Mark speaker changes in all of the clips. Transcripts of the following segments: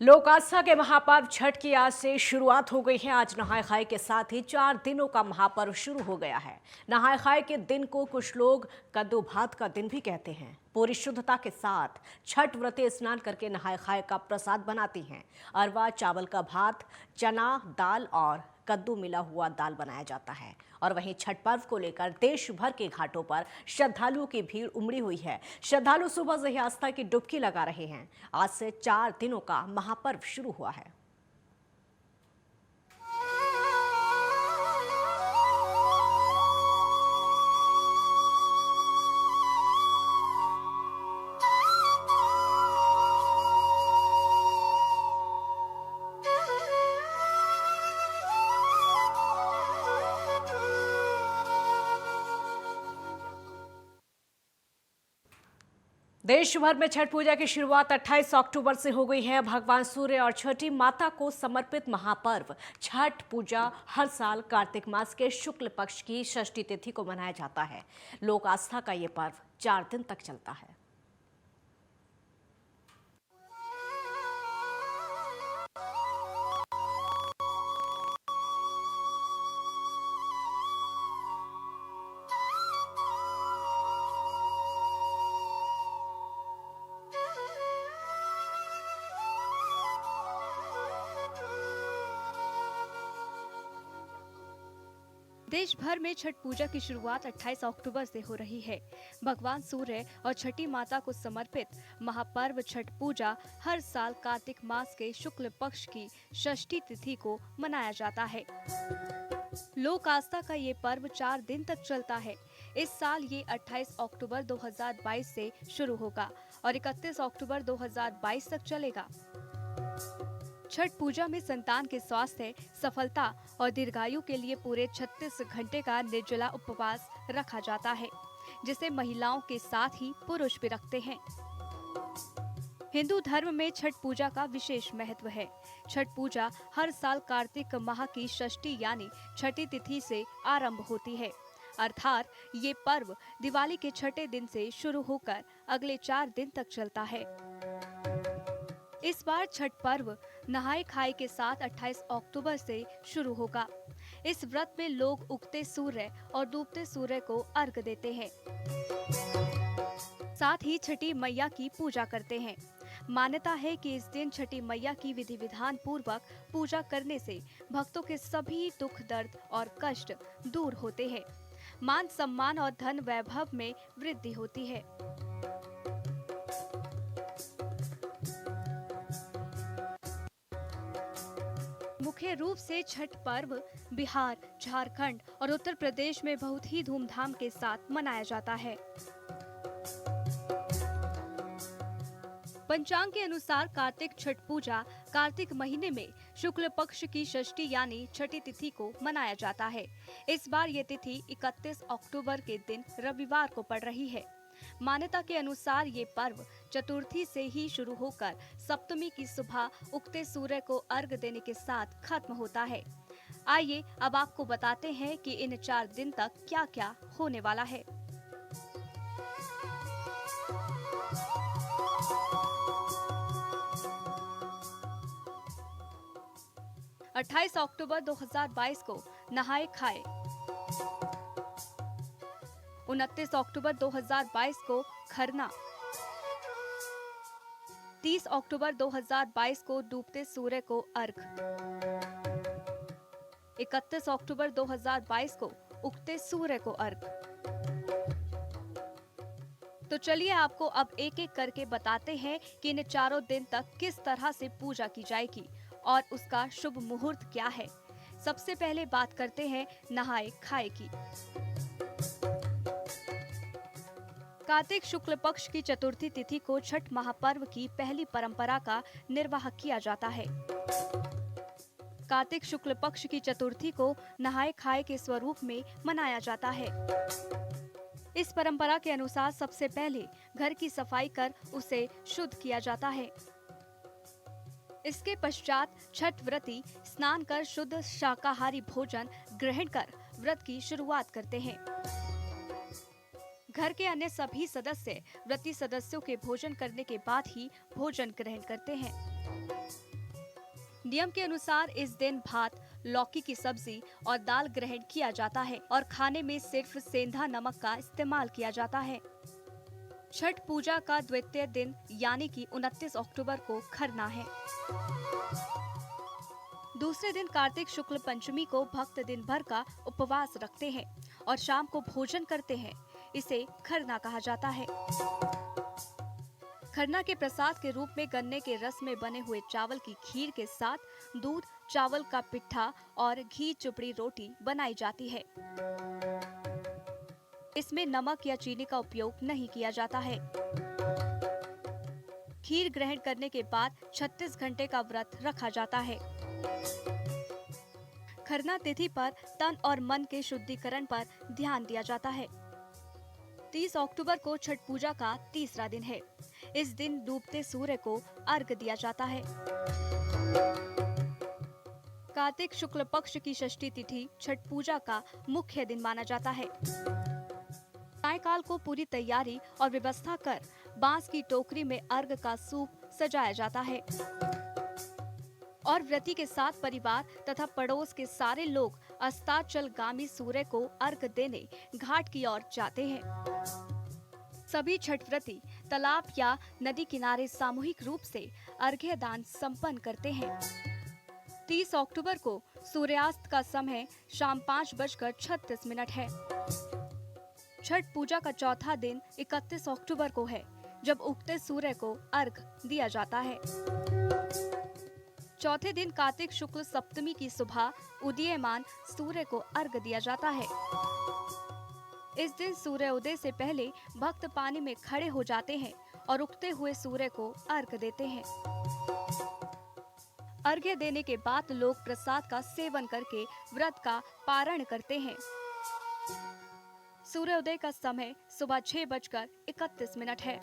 Speaker 1: लोक आस्था के महापर्व छठ की आज से शुरुआत हो गई है। आज नहाय खाय के साथ ही 4 दिनों का महापर्व शुरू हो गया है। नहाय खाय के दिन को कुछ लोग कद्दू भात का दिन भी कहते हैं। पूरी शुद्धता के साथ छठ व्रती स्नान करके नहाय खाय का प्रसाद बनाती हैं। अरवा चावल का भात, चना दाल और कद्दू मिला हुआ दाल बनाया जाता है। और वहीं छठ पर्व को लेकर देश भर के घाटों पर श्रद्धालुओं की भीड़ उमड़ी हुई है। श्रद्धालु सुबह से ही आस्था की डुबकी लगा रहे हैं। आज से 4 दिनों का महापर्व शुरू हुआ है। देश भर में छठ पूजा की शुरुआत 28 अक्टूबर से हो गई है। भगवान सूर्य और छठी माता को समर्पित महापर्व छठ पूजा हर साल कार्तिक मास के शुक्ल पक्ष की षष्ठी तिथि को मनाया जाता है। लोक आस्था का ये पर्व 4 दिन तक चलता है।
Speaker 2: देश भर में छठ पूजा की शुरुआत 28 अक्टूबर से हो रही है। भगवान सूर्य और छठी माता को समर्पित महापर्व छठ पूजा हर साल कार्तिक मास के शुक्ल पक्ष की षष्ठी तिथि को मनाया जाता है। लोक आस्था का ये पर्व 4 दिन तक चलता है। इस साल ये 28 अक्टूबर 2022 से शुरू होगा और 31 अक्टूबर 2022 तक चलेगा। छठ पूजा में संतान के स्वास्थ्य, सफलता और दीर्घायु के लिए पूरे 36 घंटे का निर्जला उपवास रखा जाता है, जिसे महिलाओं के साथ ही पुरुष भी रखते हैं। हिंदू धर्म में छठ पूजा का विशेष महत्व है। छठ पूजा हर साल कार्तिक माह की षष्ठी यानी छठी तिथि से आरंभ होती है। अर्थात ये पर्व दिवाली के छठे दिन से शुरू होकर अगले 4 दिन तक चलता है। इस बार छठ पर्व नहाय खाय के साथ 28 अक्टूबर से शुरू होगा। इस व्रत में लोग उगते सूर्य और डूबते सूर्य को अर्घ देते हैं। साथ ही छठी मैया की पूजा करते हैं। मान्यता है कि इस दिन छठी मैया की विधि विधान पूर्वक पूजा करने से भक्तों के सभी दुख, दर्द और कष्ट दूर होते हैं। मान सम्मान और धन वैभव में वृद्धि होती है। मुख्य रूप से छठ पर्व बिहार, झारखंड और उत्तर प्रदेश में बहुत ही धूमधाम के साथ मनाया जाता है। पंचांग के अनुसार कार्तिक छठ पूजा कार्तिक महीने में शुक्ल पक्ष की षष्ठी यानी छठी तिथि को मनाया जाता है। इस बार ये तिथि 31 अक्टूबर के दिन रविवार को पड़ रही है। मान्यता के अनुसार ये पर्व चतुर्थी से ही शुरू होकर सप्तमी की सुबह उगते सूर्य को अर्घ देने के साथ खत्म होता है। आइए अब आपको बताते हैं कि इन 4 दिन तक क्या क्या होने वाला है। अट्ठाईस अक्टूबर 2022 को नहाय खाए। 29 अक्टूबर 2022 को खरना। 30 अक्टूबर 2022 को डूबते सूर्य को अर्घ। 31 अक्टूबर 2022 को उगते सूर्य को अर्घ। तो चलिए आपको अब एक एक करके बताते हैं कि इन 4 दिन तक किस तरह से पूजा की जाएगी और उसका शुभ मुहूर्त क्या है। सबसे पहले बात करते हैं नहाय खाए की। कार्तिक शुक्ल पक्ष की चतुर्थी तिथि को छठ महापर्व की पहली परंपरा का निर्वाह किया जाता है। कार्तिक शुक्ल पक्ष की चतुर्थी को नहाय खाए के स्वरूप में मनाया जाता है। इस परंपरा के अनुसार सबसे पहले घर की सफाई कर उसे शुद्ध किया जाता है। इसके पश्चात छठ व्रती स्नान कर शुद्ध शाकाहारी भोजन ग्रहण कर व्रत की शुरुआत करते हैं। घर के अन्य सभी सदस्य व्रती सदस्यों के भोजन करने के बाद ही भोजन ग्रहण करते हैं। नियम के अनुसार इस दिन भात, लौकी की सब्जी और दाल ग्रहण किया जाता है और खाने में सिर्फ सेंधा नमक का इस्तेमाल किया जाता है। छठ पूजा का द्वितीय दिन यानी कि 29 अक्टूबर को खरना है। दूसरे दिन कार्तिक शुक्ल पंचमी को भक्त दिन भर का उपवास रखते हैं और शाम को भोजन करते हैं। इसे खरना कहा जाता है। खरना के प्रसाद के रूप में गन्ने के रस में बने हुए चावल की खीर के साथ दूध, चावल का पिट्ठा और घी चुपड़ी रोटी बनाई जाती है। इसमें नमक या चीनी का उपयोग नहीं किया जाता है। खीर ग्रहण करने के बाद 36 घंटे का व्रत रखा जाता है। खरना तिथि पर तन और मन के शुद्धिकरण पर ध्यान दिया जाता है। 30 अक्टूबर को छठ पूजा का तीसरा दिन है। इस दिन डूबते सूर्य को अर्घ्य दिया जाता है। कार्तिक शुक्ल पक्ष की षष्ठी तिथि छठ पूजा का मुख्य दिन माना जाता है। सायंकाल को पूरी तैयारी और व्यवस्था कर बांस की टोकरी में अर्घ का सूप सजाया जाता है और व्रती के साथ परिवार तथा पड़ोस के सारे लोग अस्ताचलगामी सूर्य को अर्घ देने घाट की ओर जाते हैं। सभी छठ व्रती तालाब या नदी किनारे सामूहिक रूप से अर्घ्य दान संपन्न करते हैं। 30 अक्टूबर को सूर्यास्त का समय शाम 5:36 है। छठ पूजा का चौथा दिन 31 अक्टूबर को है, जब उगते सूर्य को अर्घ दिया जाता है। चौथे दिन कार्तिक शुक्ल सप्तमी की सुबह उदीयमान सूर्य को अर्घ दिया जाता है। इस दिन सूर्य उदय से पहले भक्त पानी में खड़े हो जाते हैं और उगते हुए सूर्य को अर्घ देते हैं। अर्घ्य देने के बाद लोग प्रसाद का सेवन करके व्रत का पारण करते हैं। सूर्योदय का समय सुबह 6:31 है।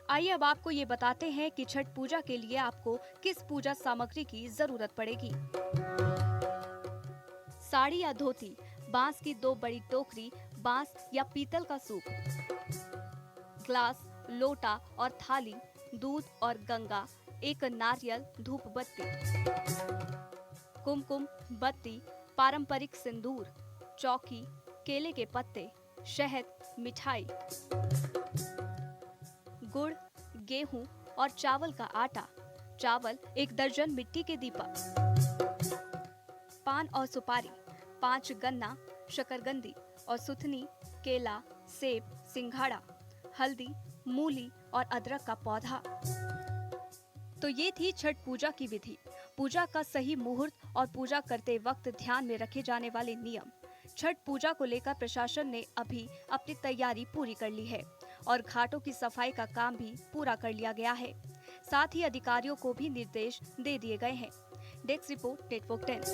Speaker 2: आइए अब आपको ये बताते हैं कि छठ पूजा के लिए आपको किस पूजा सामग्री की जरूरत पड़ेगी। साड़ी या धोती, बांस की 2 बड़ी टोकरी, बांस या पीतल का सूप, ग्लास, लोटा और थाली, दूध और गंगा, एक नारियल, धूप बत्ती, कुमकुम, बत्ती, पारंपरिक सिंदूर, चौकी, केले के पत्ते, शहद, मिठाई, गुड़, गेहूं और चावल का आटा, चावल, 1 दर्जन मिट्टी के दीपक, पान और सुपारी, 5 गन्ना, शकरकंदी और सुथनी, केला, सेब, सिंघाड़ा, हल्दी, मूली और अदरक का पौधा। तो ये थी छठ पूजा की विधि, पूजा का सही मुहूर्त और पूजा करते वक्त ध्यान में रखे जाने वाले नियम। छठ पूजा को लेकर प्रशासन ने अभी अपनी तैयारी पूरी कर ली है और घाटों की सफाई का काम भी पूरा कर लिया गया है। साथ ही अधिकारियों को भी निर्देश दे दिए गए हैं। Desk report, network 10।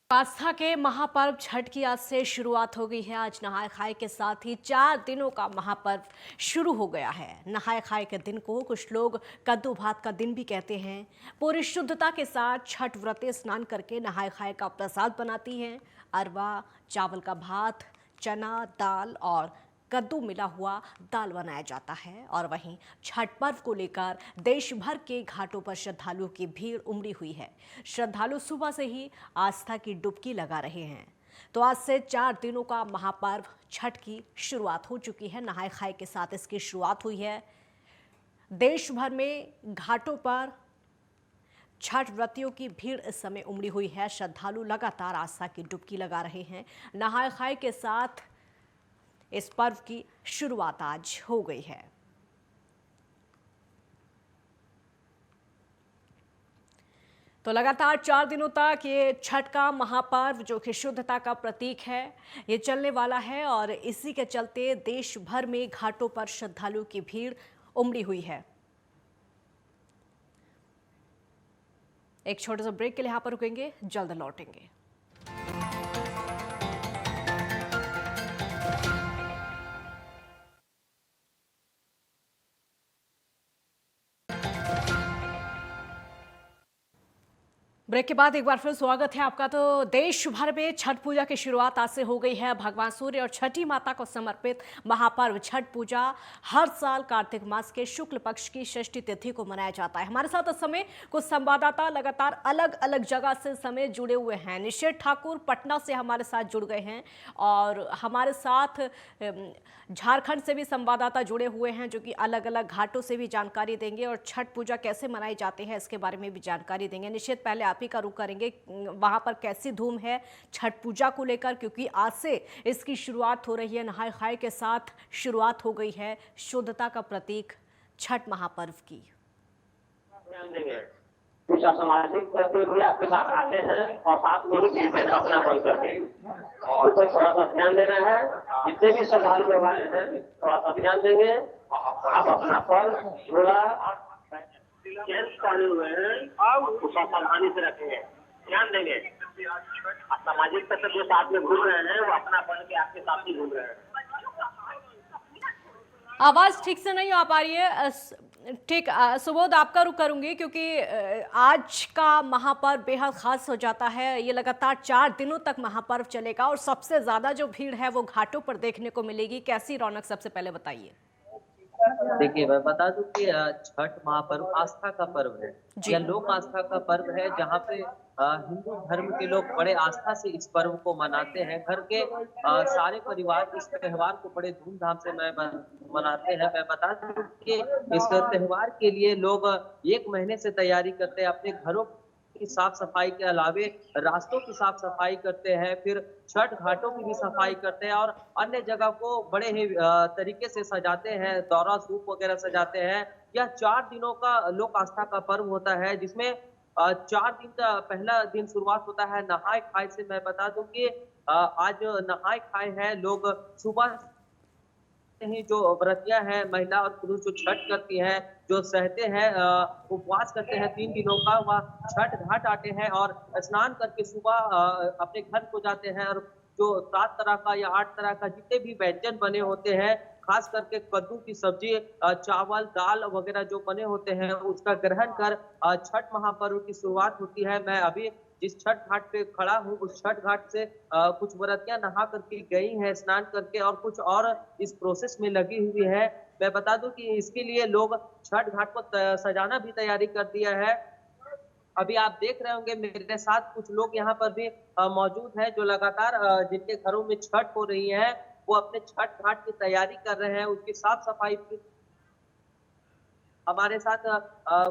Speaker 1: आस्था के महापर्व छठ की आज से शुरुआत हो गई है। आज नहाय खाए के साथ ही 4 दिनों का महापर्व शुरू हो गया है। नहाय खाए के दिन को कुछ लोग कद्दू भात का दिन भी कहते हैं। पूरी शुद्धता के साथ छठ व्रतें स्नान करके नहाय खाए का प्रसाद बनाती हैं। अरवा, चावल का भात, चना दाल और कद्दू मिला हुआ दाल बनाया जाता है। और वहीं छठ पर्व को लेकर देश भर के घाटों पर श्रद्धालुओं की भीड़ उमड़ी हुई है। श्रद्धालु सुबह से ही आस्था की डुबकी लगा रहे हैं। तो आज से 4 दिनों का महापर्व छठ की शुरुआत हो चुकी है। नहाय खाए के साथ इसकी शुरुआत हुई है। देश भर में घाटों पर छठ व्रतियों की भीड़ इस समय उमड़ी हुई है। श्रद्धालु लगातार आस्था की डुबकी लगा रहे हैं। नहाय खाए के साथ इस पर्व की शुरुआत आज हो गई है। तो लगातार 4 दिनों तक ये छठ का महापर्व जो कि शुद्धता का प्रतीक है, ये चलने वाला है और इसी के चलते देश भर में घाटों पर श्रद्धालुओं की भीड़ उमड़ी हुई है। एक छोटे से ब्रेक के लिए यहाँ पर रुकेंगे, जल्द लौटेंगे। ब्रेक के बाद एक बार फिर स्वागत है आपका। तो देश भर में छठ पूजा की शुरुआत आज से हो गई है। भगवान सूर्य और छठी माता को समर्पित महापर्व छठ पूजा हर साल कार्तिक मास के शुक्ल पक्ष की षष्ठी तिथि को मनाया जाता है। हमारे साथ इस समय कुछ संवाददाता लगातार अलग अलग जगह से इस समय जुड़े हुए हैं। निषेध ठाकुर पटना से हमारे साथ जुड़ गए हैं और हमारे साथ झारखंड से भी संवाददाता जुड़े हुए हैं जो कि अलग अलग घाटों से भी जानकारी देंगे और छठ पूजा कैसे मनाई जाती है इसके बारे में भी जानकारी देंगे। निषेध, पहले आप ही का रुख करेंगे, वहां पर कैसी धूम है छठ पूजा को लेकर, क्योंकि आज से इसकी शुरुआत हो रही है। नहाय खाए के साथ शुरुआत हो गई है शुद्धता का प्रतीक छठ महापर्व की।
Speaker 3: कुछ असामाजिक तत्व भी आपके साथ आते हैं और साथ में ही अपना बल करते हैं और तो थोड़ा सा ध्यान देना है। जितने भी श्रद्धालु वाले हैं थोड़ा सा ध्यान देंगे। आप अपना फल झोला पहने हुए हैं उसका सावधानी से रखेंगे, ध्यान देंगे। सामाजिक तत्व जो साथ में घूम रहे हैं वो अपना बन के आपके साथ ही घूम रहे हैं।
Speaker 1: आवाज ठीक से नहीं आ पा रही है। ठीक, सुबोध आपका रुख करूंगी क्योंकि आज का महापर्व बेहद खास हो जाता है। ये लगातार 4 दिनों तक महापर्व चलेगा और सबसे ज्यादा जो भीड़ है वो घाटों पर देखने को मिलेगी। कैसी रौनक, सबसे पहले बताइए।
Speaker 4: देखिए, मैं बता दूं कि छठ महापर्व आस्था का पर्व है या लोक आस्था का पर्व है, जहाँ पे हिंदू धर्म के लोग बड़े आस्था से इस पर्व को मनाते हैं। घर के सारे परिवार इस त्योहार को बड़े धूमधाम से मनाते हैं। मैं बता दूं कि इस त्योहार के लिए लोग 1 महीने से तैयारी करते हैं। अपने घरों की साफ सफाई के अलावे रास्तों की साफ सफाई करते हैं, फिर छठ घाटों की भी सफाई करते हैं और अन्य जगह को बड़े ही तरीके से सजाते हैं। दौरा सूप वगैरह सजाते हैं। यह 4 दिनों का लोक आस्था का पर्व होता है, जिसमें 4 दिन का पहला दिन शुरुआत होता है नहाय खाए से। मैं बता दूं कि आज नहाय खाए है। लोग सुबह ही जो व्रतियां हैं, महिला और पुरुष जो छठ करती हैं, जो सहते हैं, उपवास करते हैं 3 दिनों का, वह छठ घाट आते हैं और स्नान करके सुबह अपने घर को जाते हैं और जो 7 तरह का या 8 तरह का जितने भी व्यंजन बने होते हैं, खास करके कद्दू की सब्जी, चावल, दाल वगैरह जो बने होते हैं, उसका ग्रहण कर छठ महापर्व की शुरुआत होती है। मैं अभी जिस छठ घाट पे खड़ा हूँ, उस छठ घाट से कुछ व्रतियां नहा करके गई हैं स्नान करके और कुछ और इस प्रोसेस में लगी हुई है। मैं बता दूं कि इसके लिए लोग छठ घाट को सजाना भी तैयारी कर दिया है। अभी आप देख रहे होंगे मेरे साथ कुछ लोग यहाँ पर भी मौजूद हैं, जो लगातार जिनके घरों में छठ हो रही है वो अपने छठ घाट की तैयारी कर रहे हैं, उसकी साफ सफाई। हमारे साथ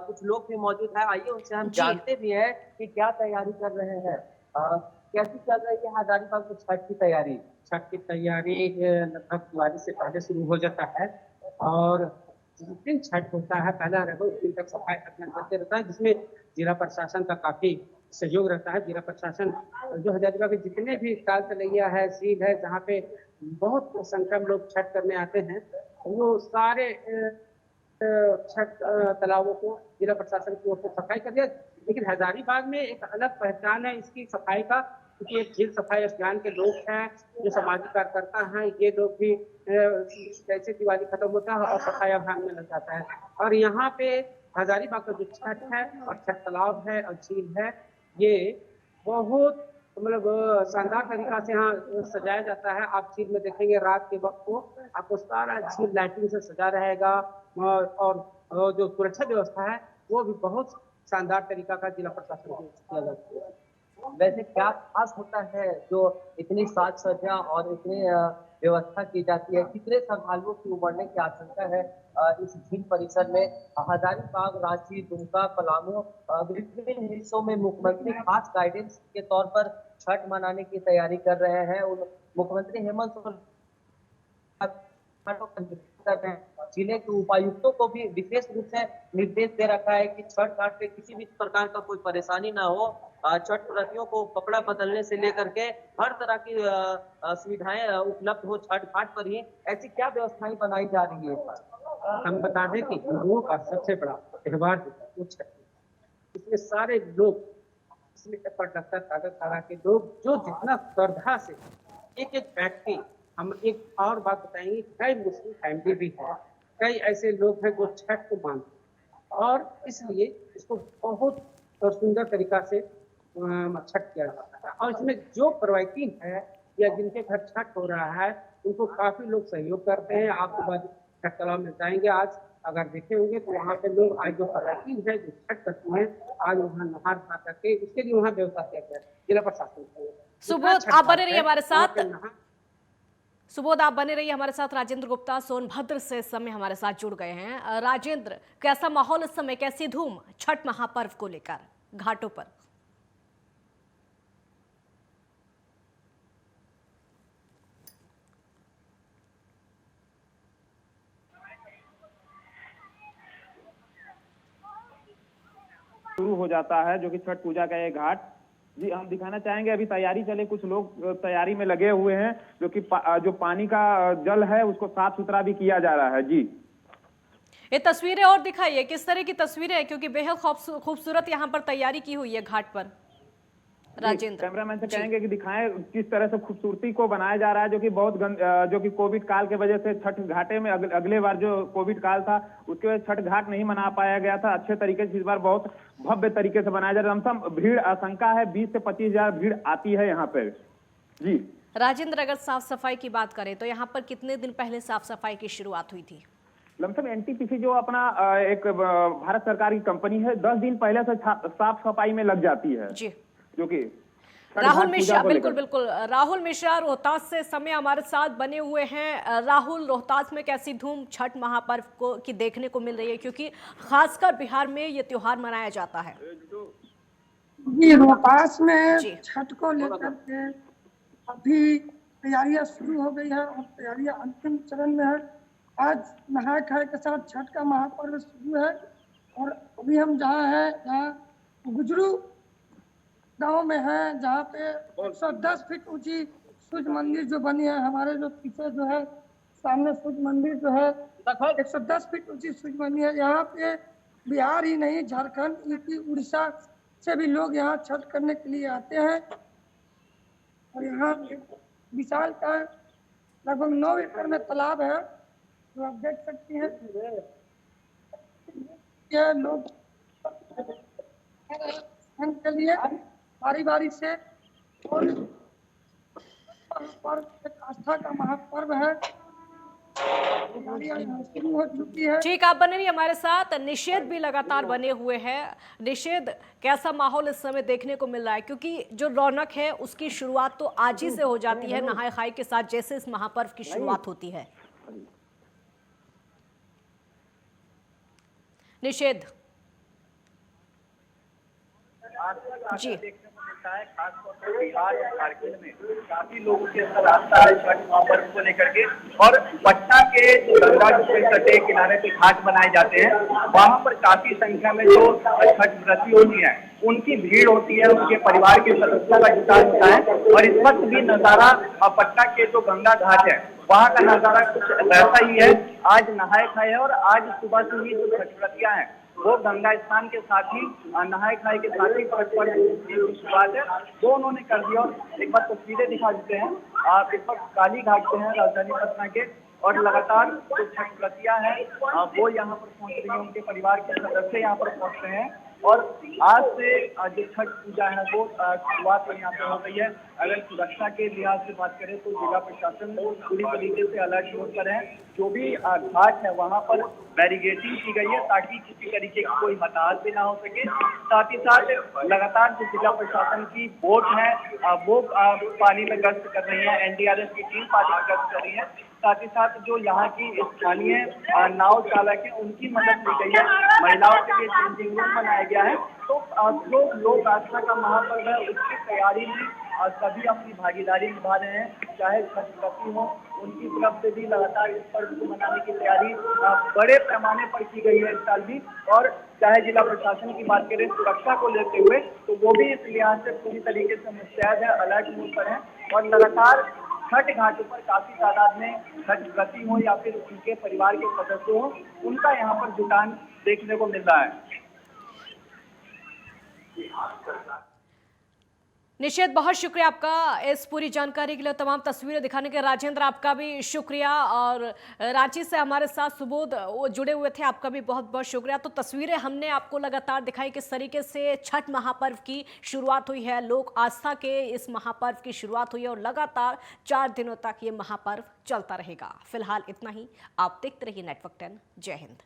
Speaker 4: कुछ लोग भी मौजूद हैं, आइए उनसे हम जानते भी हैं कि क्या तैयारी कर रहे हैं। कैसी चल रही है हजारीबाग में छठ की तैयारी?
Speaker 5: छठ की तैयारी लगभग दिवाली से पहले शुरू हो जाता है और जिस दिन छठ होता है पहला रहो उस दिन तक सफाई अभियान करते रहता है, जिसमें जिला प्रशासन का काफी सहयोग रहता है। जिला प्रशासन जो हजारीबाग के जितने भी ताल तलैया है, सील है, जहाँ पे बहुत संख्या में लोग छठ करने आते हैं, वो सारे छठ तालाबों को जिला प्रशासन की ओर से सफाई कर दिया। लेकिन हजारीबाग में एक अलग पहचान है इसकी सफाई का, क्योंकि एक झील सफाई अभियान के लोग हैं, जो सामाजिक कार्यकर्ता हैं, ये लोग भी जैसे दिवाली खत्म होता है और सफाई अभियान में लग जाता है। और यहाँ पे हजारीबाग का जो छठ है और छठ तालाब है और झील है, ये बहुत मतलब शानदार तरीका से यहाँ सजाया जाता है। आप झील में देखेंगे रात के वक्त को आपको सारा झील लाइटिंग से सजा रहेगा और जो सुरक्षा व्यवस्था है वो भी बहुत शानदार तरीका का जिला प्रशासन को किया जाता है।
Speaker 4: वैसे क्या खास होता है जो इतनी साज सज्जा और इतनी व्यवस्था की जाती है? कितने श्रद्धालुओं की उमड़ने की आशंका है इस झील परिसर में? हजारीबाग, रांची, दुमका, पलामू विभिन्न हिस्सों में मुख्यमंत्री खास गाइडेंस के तौर पर छठ मनाने की तैयारी कर रहे हैं। मुख्यमंत्री हेमंत जिले के उपायुक्तों को भी विशेष रूप से निर्देश दे रखा है कि छठ घाट पे किसी भी प्रकार का कोई परेशानी ना हो। छठ व्रतियों को कपड़ा बदलने से लेकर के हर तरह की सुविधाएं उपलब्ध हो छठ घाट पर ही। ऐसी क्या व्यवस्थाएं बनाई जा रही है?
Speaker 5: हम बता दें कि हिंदुओं का सबसे बड़ा त्योहार जो छठ, इसमें सारे लोग, इसमें पटकता ताकत के लोग जो जितना श्रद्धा से एक एक व्यक्ति, हम एक और बात बताएंगे, कई मुस्लिम फैमिली भी है, कई ऐसे लोग हैं जो छठ को मानते हैं और इसलिए इसको बहुत सुंदर तरीका से छठ किया जाता है। और इसमें जो प्रवासी है या जिनके घर छठ हो रहा है उनको काफी लोग सहयोग करते हैं। आप बाद छठ तालाब में जाएंगे, आज अगर देखे होंगे तो वहाँ पे लोग आज जो प्रवासी है जो छठ करते हैं आज वहाँ नहा खा करके उसके लिए वहाँ व्यवस्था किया गया है जिला प्रशासन की।
Speaker 1: सुबोध आप बने रहिए हमारे
Speaker 5: वहाँ
Speaker 1: साथ।
Speaker 5: पे नहा
Speaker 1: सुबोध आप बने रहिए हमारे साथ। राजेंद्र गुप्ता सोनभद्र से इस समय हमारे साथ जुड़ गए हैं। राजेंद्र, कैसा माहौल इस समय, कैसी धूम छठ महापर्व को लेकर घाटों पर?
Speaker 6: शुरू हो जाता है जो कि छठ पूजा का ये घाट। जी हम दिखाना चाहेंगे, अभी तैयारी चले, कुछ लोग तैयारी में लगे हुए हैं जो कि जो पानी का जल है उसको साफ सुथरा भी किया जा रहा है। जी
Speaker 1: ये तस्वीरें और दिखाइए, किस तरह की तस्वीरें हैं, क्योंकि बेहद खूबसूरत यहाँ पर तैयारी की हुई है घाट पर। राजेंद्र
Speaker 6: कैमरामैन से कहेंगे कि दिखाएं किस तरह से खूबसूरती को बनाया जा रहा है, जो कि बहुत जो कि कोविड काल के वजह से छठ घाटे में अगले बार जो कोविड काल था उसके वजह से छठ घाट नहीं मना पाया गया था अच्छे तरीके से। इस बार बहुत भव्य तरीके से बनाया जा रहा है। लमसम भीड़ आशंका है 20 से 25 हजार भीड़ आती है यहाँ पे। जी
Speaker 1: राजेंद्र, अगर साफ सफाई की बात करें तो यहाँ पर कितने दिन पहले साफ सफाई की शुरुआत हुई थी?
Speaker 6: लमसम एनटीपीसी जो अपना एक भारत सरकार की कंपनी है 10 दिन पहले से साफ सफाई में लग जाती है।
Speaker 1: जी
Speaker 6: जो कि
Speaker 1: राहुल मिश्रा, बिल्कुल बिल्कुल, राहुल मिश्रा रोहतास से समय हमारे साथ बने हुए हैं। राहुल, रोहतास में कैसी धूम छठ महापर्व को की देखने को मिल रही है, क्योंकि खासकर बिहार में ये त्योहार मनाया जाता है?
Speaker 7: जी, रोहतास में
Speaker 1: जी।
Speaker 7: छठ को लेकर के अभी तैयारियां शुरू हो गई है और तैयारियां अंतिम चरण में है। आज नहाय खाए के साथ छठ का महापर्व शुरू है और अभी हम जहाँ गुजरू गांव में है, जहाँ पे 110 फीट ऊंची सूर्य मंदिर जो बनी है। हमारे जो पीछे जो है सामने सूर्य मंदिर जो है 110 फीट ऊंची सूर्य मंदिर है। यहाँ पे बिहार ही नहीं, झारखंड, यूपी, उड़ीसा से भी लोग यहाँ छठ करने के लिए आते हैं। और यहाँ विशाल का लगभग 9 एकड़ में तालाब है, जो आप देख सकती हैं। ये लोग के लिए बारी बारी से, और एक आस्था का महापर्व है, शुरू हो चुकी है।
Speaker 1: ठीक, आप बने रहिए हमारे साथ। निषेध भी लगातार बने हुए हैं। निषेध, कैसा माहौल इस समय देखने को मिल रहा है, क्योंकि जो रौनक है उसकी शुरुआत तो आज ही से हो जाती है नहाय खाए के साथ, जैसे इस महापर्व की शुरुआत होती है। निषेध जी
Speaker 8: देखने को मिलता है, खासतौर पर बिहार और झारखंड में काफी लोगों के अंदर आस्था है छठ महापर्व को लेकर के। और पटना के गंगा के तटे किनारे पे घाट बनाए जाते हैं, वहाँ पर काफी संख्या में जो छठ व्रती होती है उनकी भीड़ होती है, उनके परिवार के सदस्यों का जुटान होता है। और इस वक्त भी नजारा पटना के जो गंगा घाट है वहाँ का नजारा कुछ ऐसा ही है। आज नहाए खाए है और आज सुबह से ही जो छठ व्रतियां हैं वो गंगा स्नान के साथ ही नहाए खाए के साथ ही छठ पर्व की शुरुआत है वो उन्होंने कर दिया। और एक बार तस्वीरें दिखा देते हैं। आप इस वक्त काली घाट पे हैं राजधानी पटना के, और लगातार जो छठ व्रतियां हैं वो यहाँ पर पहुंच रही है, उनके परिवार के सदस्य यहाँ पर पहुंच रहे हैं। और आज से जो छठ पूजा है वो शुरुआत यहाँ पे हो गई है। अगर सुरक्षा के लिहाज से बात करें तो जिला प्रशासन पूरी तरीके से अलर्ट मोड पर है। जो भी घाट है वहाँ पर बैरिगेटिंग की गई है ताकि किसी तरीके की कोई हताहत भी ना हो सके। साथ ही साथ लगातार जो जिला प्रशासन की बोट है वो पानी में गश्त कर रही है, एनडीआरएफ की टीम पानी में गश्त कर रही है। साथ ही साथ जो यहाँ की स्थानीय नाव चालक है उनकी मदद ली गई है। महिलाओं के लिए चेंजिंग रूम बनाया गया है। तो जो लोक आस्था का महापर्व है उसकी तैयारी में सभी अपनी भागीदारी निभा रहे हैं। चाहे छठ व्रती हो, उनकी तरफ से भी लगातार इस पर्व को मनाने की तैयारी बड़े पैमाने पर की गई है इस साल भी। और चाहे जिला प्रशासन की बात करें सुरक्षा को लेते हुए तो वो भी इस लिहाज से पूरी तरीके से मुस्तैद है, अलर्ट मोड पर है। और लगातार छठ घाटों पर काफी तादाद में छठ व्रती हो या फिर उनके परिवार के सदस्य हो, उनका यहाँ पर जुटान देखने को मिल रहा है।
Speaker 1: निषेध, बहुत शुक्रिया आपका इस पूरी जानकारी के लिए, तमाम तस्वीरें दिखाने के। राजेंद्र, आपका भी शुक्रिया, और रांची से हमारे साथ सुबोध वो जुड़े हुए थे, आपका भी बहुत बहुत शुक्रिया। तो तस्वीरें हमने आपको लगातार दिखाई किस तरीके से छठ महापर्व की शुरुआत हुई है, लोक आस्था के इस महापर्व की शुरुआत हुई है और लगातार 4 दिनों तक ये महापर्व चलता रहेगा। फिलहाल इतना ही, आप देखते रहिए नेटवर्क 10। जय हिंद।